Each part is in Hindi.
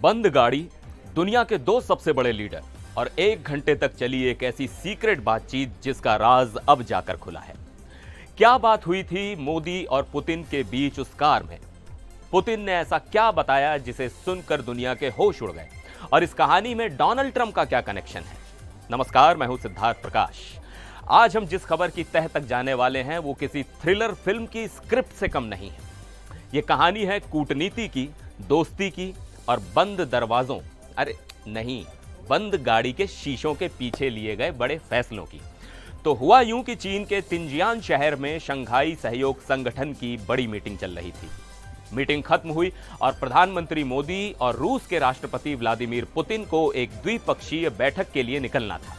बंद गाड़ी, दुनिया के दो सबसे बड़े लीडर और 1 घंटे तक चली एक ऐसी सीक्रेट बातचीत जिसका राज अब जाकर खुला है। क्या बात हुई थी मोदी और पुतिन के बीच उस कार में? पुतिन ने ऐसा क्या बताया जिसे सुनकर दुनिया के होश उड़ गए? और इस कहानी में डोनाल्ड ट्रंप का क्या कनेक्शन है? नमस्कार, मैं हूं सिद्धार्थ प्रकाश। आज हम जिस खबर की तह तक जाने वाले हैं वो किसी थ्रिलर फिल्म की स्क्रिप्ट से कम नहीं है। ये कहानी है कूटनीति की, दोस्ती की और बंद दरवाजों, अरे नहीं, बंद गाड़ी के शीशों के पीछे लिए गए बड़े फैसलों की। तो हुआ यूं कि चीन के तिनजियान शहर में शंघाई सहयोग संगठन की बड़ी मीटिंग चल रही थी। मीटिंग खत्म हुई और प्रधानमंत्री मोदी और रूस के राष्ट्रपति व्लादिमीर पुतिन को एक द्विपक्षीय बैठक के लिए निकलना था।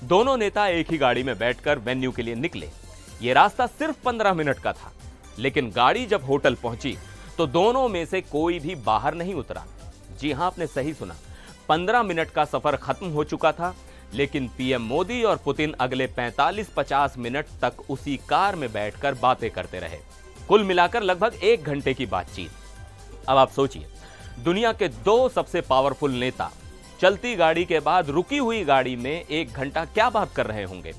दोनों नेता एक ही गाड़ी में बैठकर वेन्यू के लिए निकले। ये रास्ता सिर्फ 15 मिनट का था, लेकिन गाड़ी जब होटल पहुंची तो दोनों में से कोई भी बाहर नहीं उतरा। जी हां, आपने सही सुना, 15 मिनट का सफर खत्म हो चुका था, लेकिन पीएम मोदी और पुतिन अगले 45-50 मिनट तक उसी कार में बैठकर बातें करते रहे। कुल मिलाकर लगभग 1 घंटे की बातचीत। अब आप सोचिए, दुनिया के दो सबसे पावरफुल नेता चलती गाड़ी के बाद रुकी हुई गाड़ी में 1 घंटा क्या बात कर रहे होंगे?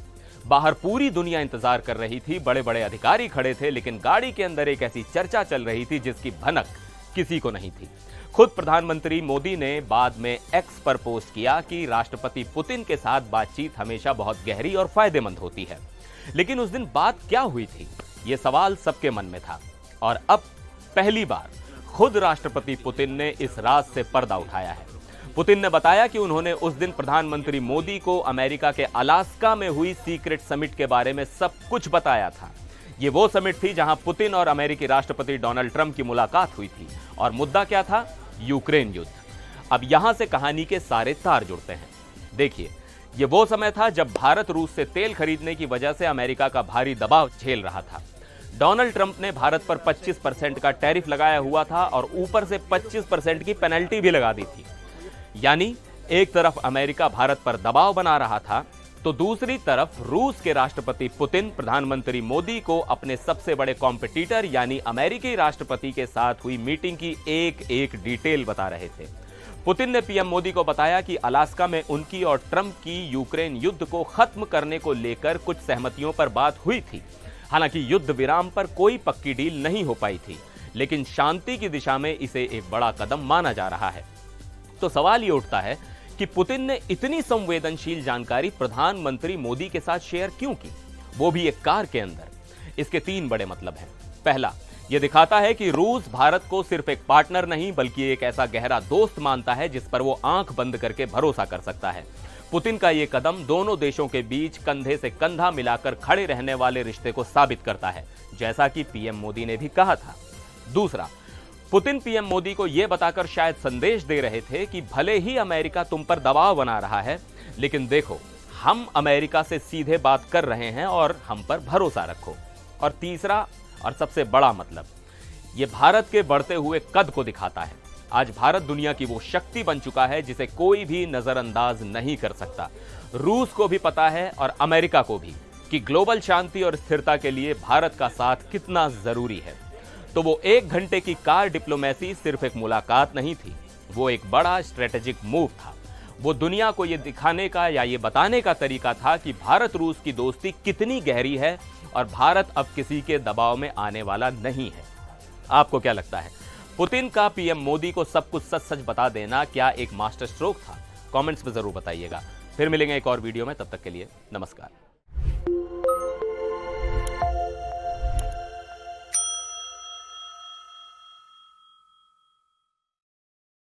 बाहर पूरी दुनिया इंतजार कर रही थी, बड़े बड़े अधिकारी खड़े थे, लेकिन गाड़ी के अंदर एक ऐसी चर्चा चल रही थी जिसकी भनक किसी को नहीं थी। खुद प्रधानमंत्री मोदी ने बाद में एक्स पर पोस्ट किया कि राष्ट्रपति पुतिन के साथ बातचीत हमेशा बहुत गहरी और फायदेमंद होती है। लेकिन उस दिन बात क्या हुई थी, यह सवाल सबके मन में था। और अब पहली बार खुद राष्ट्रपति पुतिन ने इस राज से पर्दा उठाया है। पुतिन ने बताया कि उन्होंने उस दिन प्रधानमंत्री मोदी को अमेरिका के अलास्का में हुई सीक्रेट समिट के बारे में सब कुछ बताया था। ये वो समिट थी जहां पुतिन और अमेरिकी राष्ट्रपति डोनाल्ड ट्रंप की मुलाकात हुई थी और मुद्दा क्या था? यूक्रेन युद्ध। अब यहां से कहानी के सारे तार जुड़ते हैं। देखिए, ये वो समय था जब भारत रूस से तेल खरीदने की वजह से अमेरिका का भारी दबाव झेल रहा था। डोनाल्ड ट्रंप ने भारत पर 25% का टैरिफ लगाया हुआ था और ऊपर से 25% की पेनल्टी भी लगा दी थी। यानी एक तरफ अमेरिका भारत पर दबाव बना रहा था, तो दूसरी तरफ रूस के राष्ट्रपति पुतिन प्रधानमंत्री मोदी को अपने सबसे बड़े कॉम्पिटिटर यानी अमेरिकी राष्ट्रपति के साथ हुई मीटिंग की एक एक डिटेल बता रहे थे। पुतिन ने पीएम मोदी को बताया कि अलास्का में उनकी और ट्रंप की यूक्रेन युद्ध को खत्म करने को लेकर कुछ सहमतियों पर बात हुई थी। हालांकि युद्ध विराम पर कोई पक्की डील नहीं हो पाई थी, लेकिन शांति की दिशा में इसे एक बड़ा कदम माना जा रहा है। तो सवाल ये उठता है कि पुतिन ने इतनी संवेदनशील जानकारी प्रधानमंत्री मोदी के साथ शेयर क्यों की, वो भी एक कार के अंदर? इसके 3 बड़े मतलब हैं। पहला, यह दिखाता है कि रूस भारत को सिर्फ एक पार्टनर नहीं बल्कि एक ऐसा गहरा दोस्त मानता है जिस पर वो आंख बंद करके भरोसा कर सकता है। पुतिन का यह कदम दोनों देशों के बीच कंधे से कंधा मिलाकर खड़े रहने वाले रिश्ते को साबित करता है, जैसा कि पीएम मोदी ने भी कहा था। दूसरा, पुतिन पीएम मोदी को यह बताकर शायद संदेश दे रहे थे कि भले ही अमेरिका तुम पर दबाव बना रहा है, लेकिन देखो, हम अमेरिका से सीधे बात कर रहे हैं और हम पर भरोसा रखो। और तीसरा और सबसे बड़ा मतलब, यह भारत के बढ़ते हुए कद को दिखाता है। आज भारत दुनिया की वो शक्ति बन चुका है जिसे कोई भी नजरअंदाज नहीं कर सकता। रूस को भी पता है और अमेरिका को भी कि ग्लोबल शांति और स्थिरता के लिए भारत का साथ कितना जरूरी है। तो वो 1 घंटे की कार डिप्लोमेसी सिर्फ एक मुलाकात नहीं थी, वो एक बड़ा स्ट्रेटेजिक मूव था। वो दुनिया को ये दिखाने का या ये बताने का तरीका था कि भारत रूस की दोस्ती कितनी गहरी है और भारत अब किसी के दबाव में आने वाला नहीं है। आपको क्या लगता है, पुतिन का पीएम मोदी को सब कुछ सच सच बता देना क्या एक मास्टर स्ट्रोक था? कमेंट्स में जरूर बताइएगा। फिर मिलेंगे एक और वीडियो में, तब तक के लिए नमस्कार।